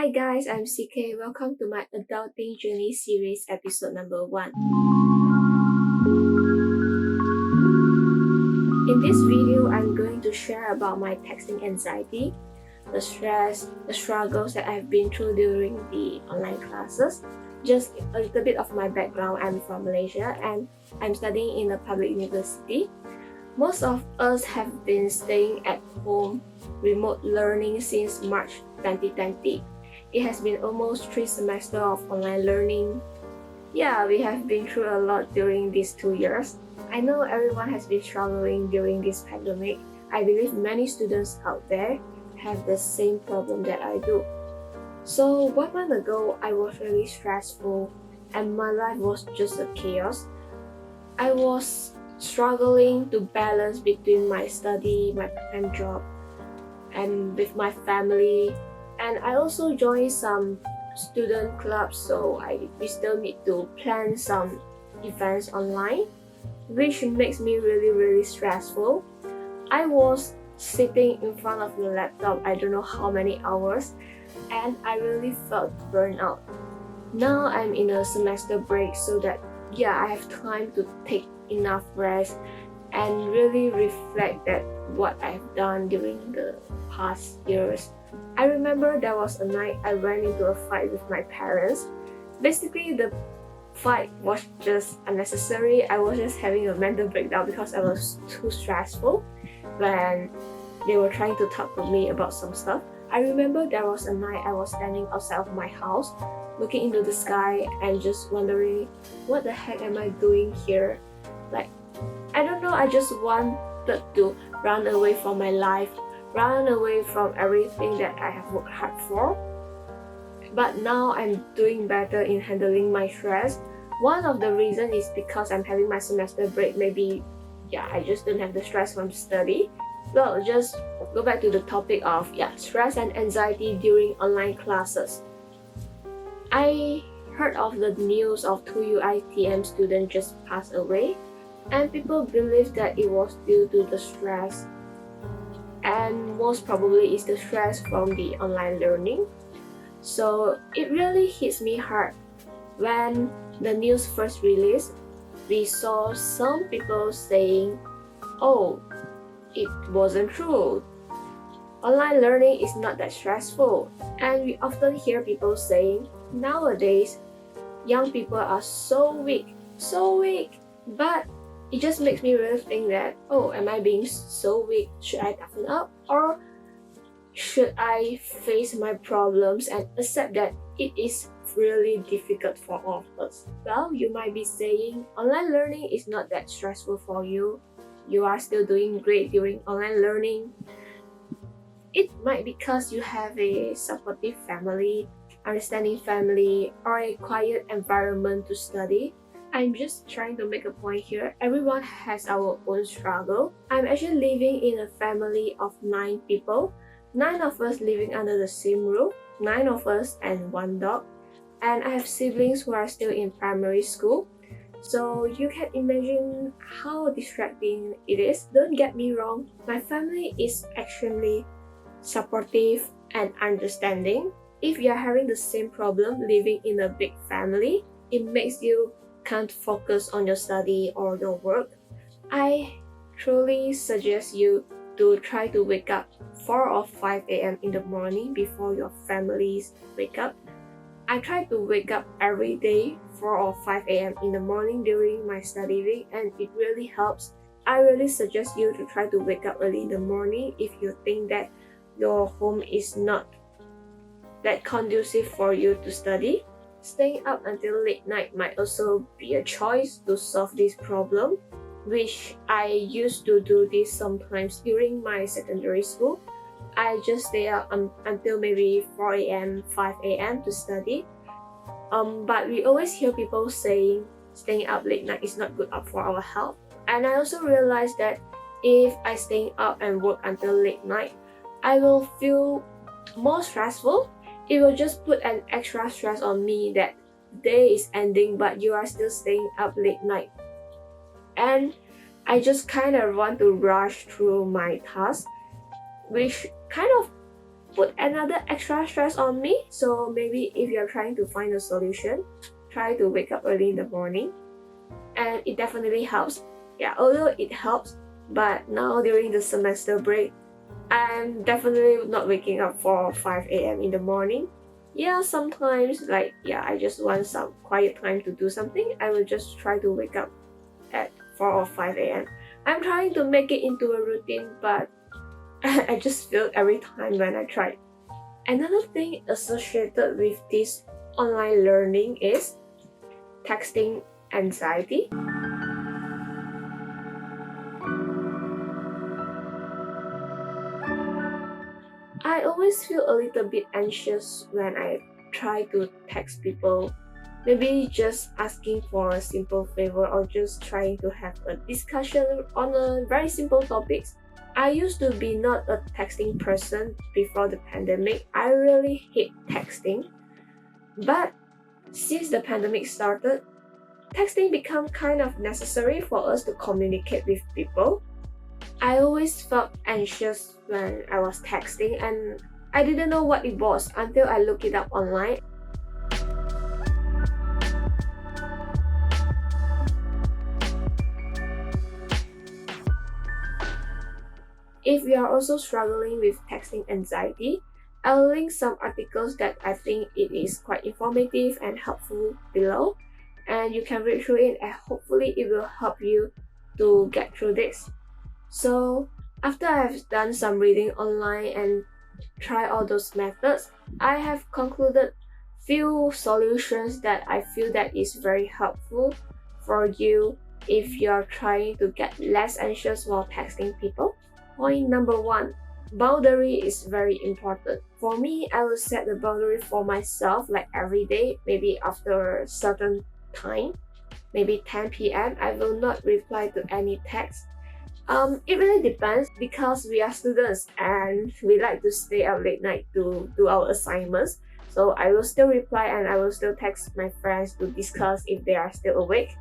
Hi guys, I'm CK. Welcome to my Adulting Journey series episode number 1. In this video, I'm going to share about my texting anxiety, the stress, the struggles that I've been through during the online classes. Just a little bit of my background. I'm from Malaysia and I'm studying in a public university. Most of us have been staying at home remote learning since March 2020. It has been almost 3 semesters of online learning. Yeah, we have been through a lot during these 2 years. I know everyone has been struggling during this pandemic. I believe many students out there have the same problem that I do. So 1 month ago, I was really stressful and my life was just a chaos. I was struggling to balance between my study, my part-time job, and with my family. And I also joined some student clubs, so we still need to plan some events online, which makes me really stressful. I was sitting in front of the laptop I don't know how many hours, and I really felt burnt out. Now I'm in a semester break, so that I have time to take enough rest and really reflect at what I've done during the past years. I remember there was a night I ran into a fight with my parents. Basically, the fight was just unnecessary. I was just having a mental breakdown because I was too stressful when they were trying to talk to me about some stuff. I remember there was a night I was standing outside of my house, looking into the sky and just wondering, what the heck am I doing here? I don't know, I just wanted to run away from my life, run away from everything that I have worked hard for. But now I'm doing better in handling my stress. One of the reasons is because I'm having my semester break. Maybe, I just don't have the stress from study. Well, just go back to the topic of stress and anxiety during online classes. I heard of the news of 2 UiTM students just passed away, and people believe that it was due to the stress, and most probably is the stress from the online learning. So it really hits me hard. When the news first released, we saw some people saying, oh, it wasn't true. Online learning is not that stressful. And we often hear people saying, nowadays, young people are so weak. But it just makes me really think that, am I being so weak? Should I toughen up? Or should I face my problems and accept that it is really difficult for all of us? Well, you might be saying online learning is not that stressful for you. You are still doing great during online learning. It might be because you have a supportive family, understanding family, or a quiet environment to study. I'm just trying to make a point here. Everyone has our own struggle. I'm actually living in a family of 9 people. 9 of us living under the same roof. 9 of us and 1 dog. And I have siblings who are still in primary school. So you can imagine how distracting it is. Don't get me wrong, my family is extremely supportive and understanding. If you're having the same problem living in a big family, it makes you can't focus on your study or your work. I truly suggest you to try to wake up 4 or 5 a.m. in the morning before your families wake up. I try to wake up every day 4 or 5 a.m. in the morning during my study week, and it really helps. I really suggest you to try to wake up early in the morning if you think that your home is not that conducive for you to study. Staying up until late night might also be a choice to solve this problem, which I used to do this sometimes during my secondary school. I just stay up until maybe 4 a.m., 5 a.m. to study. But we always hear people saying staying up late night is not good for our health. And I also realized that if I stay up and work until late night, I will feel more stressful. It will just put an extra stress on me that the day is ending but you are still staying up late night. And I just kind of want to rush through my tasks, which kind of put another extra stress on me. So maybe if you're trying to find a solution, try to wake up early in the morning. And it definitely helps. Yeah, although it helps, but now during the semester break, I'm definitely not waking up for 5 a.m. in the morning. Yeah, sometimes I just want some quiet time to do something. I will just try to wake up at 4 or 5 a.m. I'm trying to make it into a routine, but I just fail every time when I try. Another thing associated with this online learning is texting anxiety. I always feel a little bit anxious when I try to text people. Maybe just asking for a simple favor or just trying to have a discussion on a very simple topics. I used to be not a texting person before the pandemic. I really hate texting. But since the pandemic started, texting became kind of necessary for us to communicate with people. I always felt anxious when I was texting and I didn't know what it was until I looked it up online. If you are also struggling with texting anxiety, I'll link some articles that I think it is quite informative and helpful below, and you can read through it and hopefully it will help you to get through this. So after I've done some reading online and try all those methods, I have concluded few solutions that I feel that is very helpful for you if you're trying to get less anxious while texting people. Point number 1, boundary is very important. For me, I will set the boundary for myself like every day, maybe after a certain time, maybe 10 p.m. I will not reply to any text. It really depends because we are students and we like to stay up late night to do our assignments. So I will still reply and I will still text my friends to discuss if they are still awake.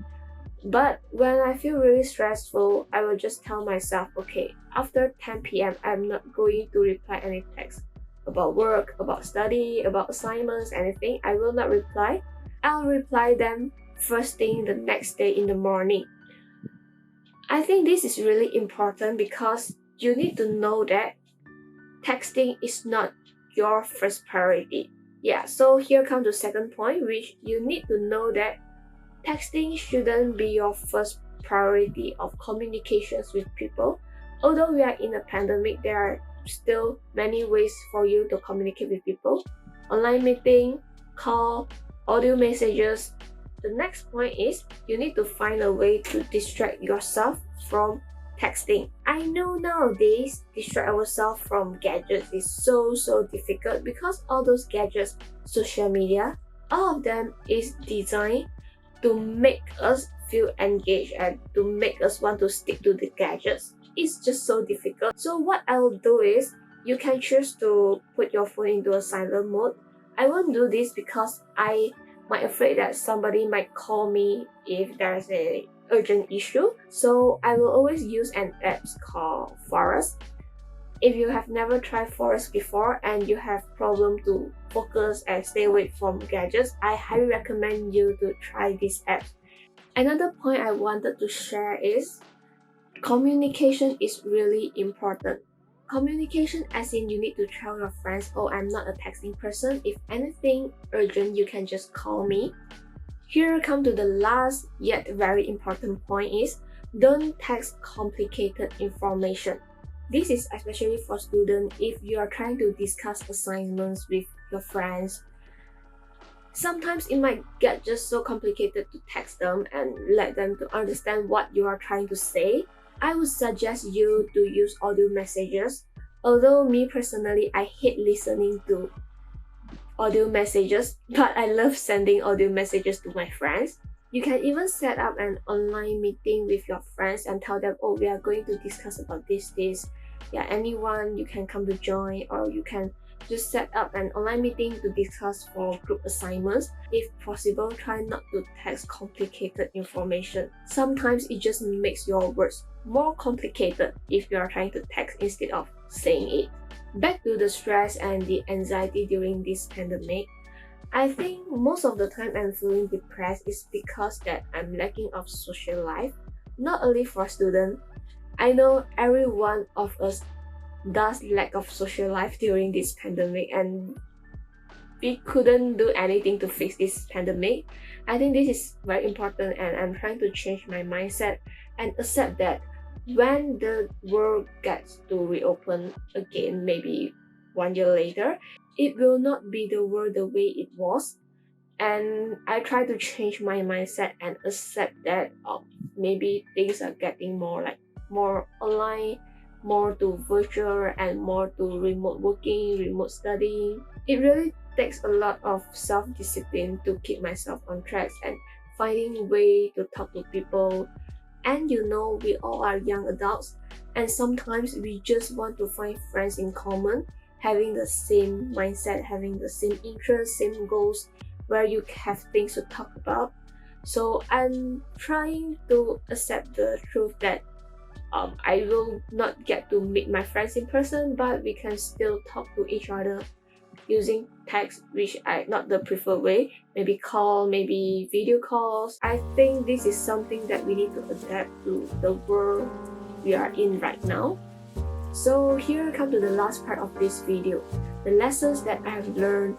But when I feel really stressful, I will just tell myself, okay, after 10 p.m., I'm not going to reply any text about work, about study, about assignments, anything. I will not reply. I'll reply them first thing the next day in the morning. I think this is really important because you need to know that texting is not your first priority. Yeah, so here comes the second point, which you need to know that texting shouldn't be your first priority of communications with people. Although we are in a pandemic, there are still many ways for you to communicate with people. Online meeting, call, audio messages. The next point is you need to find a way to distract yourself from texting. I know nowadays distract ourselves from gadgets is so difficult because all those gadgets, social media, all of them is designed to make us feel engaged and to make us want to stick to the gadgets. It's just so difficult. So what I'll do is you can choose to put your phone into a silent mode. I won't do this because I might afraid that somebody might call me if there's a urgent issue. So I will always use an app called Forest. If you have never tried Forest before and you have problem to focus and stay away from gadgets, I highly recommend you to try this app. Another point I wanted to share is communication is really important. Communication as in you need to tell your friends, oh, I'm not a texting person. If anything urgent, you can just call me. Here come to the last yet very important point is don't text complicated information. This is especially for students if you are trying to discuss assignments with your friends. Sometimes it might get just so complicated to text them and let them to understand what you are trying to say. I would suggest you to use audio messages. Although me personally, I hate listening to audio messages, but I love sending audio messages to my friends. You can even set up an online meeting with your friends and tell them, oh, we are going to discuss about this. Yeah, anyone you can come to join, or you can just set up an online meeting to discuss for group assignments. If possible, try not to text complicated information. Sometimes it just makes your words more complicated if you are trying to text instead of saying it. Back to the stress and the anxiety during this pandemic. I think most of the time I'm feeling depressed is because that I'm lacking of social life, not only for students. I know every one of us does lack of social life during this pandemic, and we couldn't do anything to fix this pandemic. I think this is very important, and I'm trying to change my mindset and accept that when the world gets to reopen again, maybe 1 year later, it will not be the world the way it was. And I try to change my mindset and accept that maybe things are getting more online, more to virtual, and more to remote working, remote studying. It really takes a lot of self-discipline to keep myself on track and finding way to talk to people. And we all are young adults, and sometimes we just want to find friends in common, having the same mindset, having the same interests, same goals, where you have things to talk about. So I'm trying to accept the truth that I will not get to meet my friends in person, but we can still talk to each other using text, which I not the preferred way. Maybe call, maybe video calls. I think this is something that we need to adapt to the world we are in right now. So here come to the last part of this video, the lessons that I have learned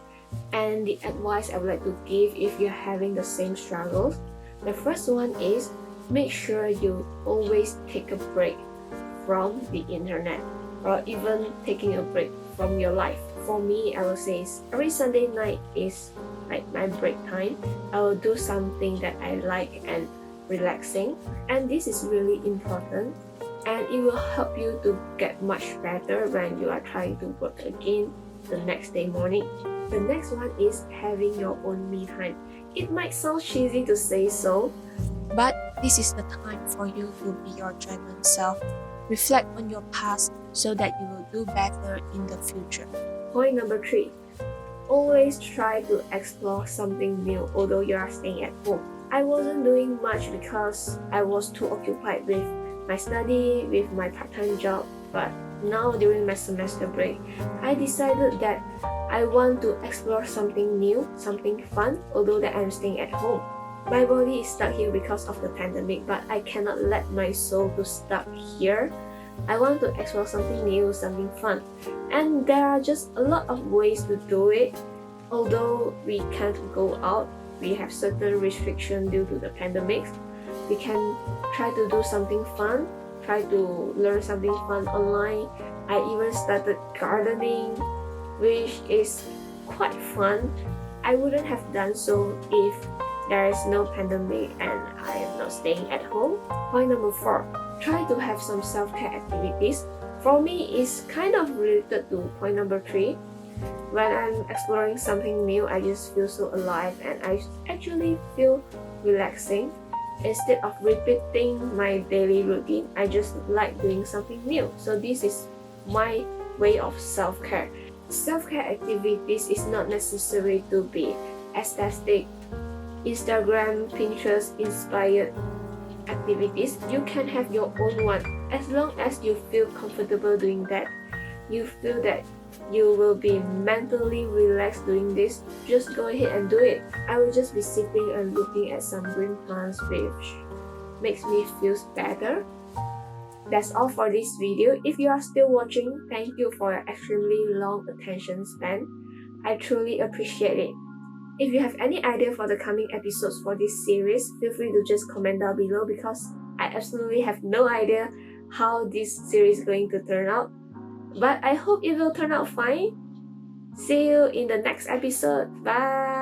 and the advice I would like to give if you're having the same struggles. The first one is make sure you always take a break from the internet, or even taking a break from your life. For me, I will say every Sunday night is like my break time. I will do something that I like and relaxing, and this is really important, and it will help you to get much better when you are trying to work again the next day morning. The next one is having your own me time. It might sound cheesy to say so, But this is the time for you to be your genuine self. Reflect on your past so that you will do better in the future. Point number 3, always try to explore something new although you are staying at home. I wasn't doing much because I was too occupied with my study, with my part-time job, but now during my semester break, I decided that I want to explore something new, something fun, although that I'm staying at home. My body is stuck here because of the pandemic, but I cannot let my soul to stuck here. I want to explore something new, something fun. And there are just a lot of ways to do it. Although we can't go out, we have certain restrictions due to the pandemic. We can try to do something fun, try to learn something fun online. I even started gardening, which is quite fun. I wouldn't have done so if there is no pandemic and I am not staying at home. Point number 4, try to have some self-care activities. For me, it's kind of related to point number 3. When I'm exploring something new, I just feel so alive and I actually feel relaxing. Instead of repeating my daily routine, I just like doing something new. So this is my way of self-care. Self-care activities is not necessary to be aesthetic, Instagram, Pinterest inspired activities. You can have your own one as long as you feel comfortable doing that. You feel that you will be mentally relaxed doing this, just go ahead and do it. I will just be sitting and looking at some green plants, which makes me feel better. That's all for this video. If you are still watching, thank you for your extremely long attention span. I truly appreciate it. If you have any idea for the coming episodes for this series, feel free to just comment down below because I absolutely have no idea how this series is going to turn out. But I hope it will turn out fine. See you in the next episode. Bye!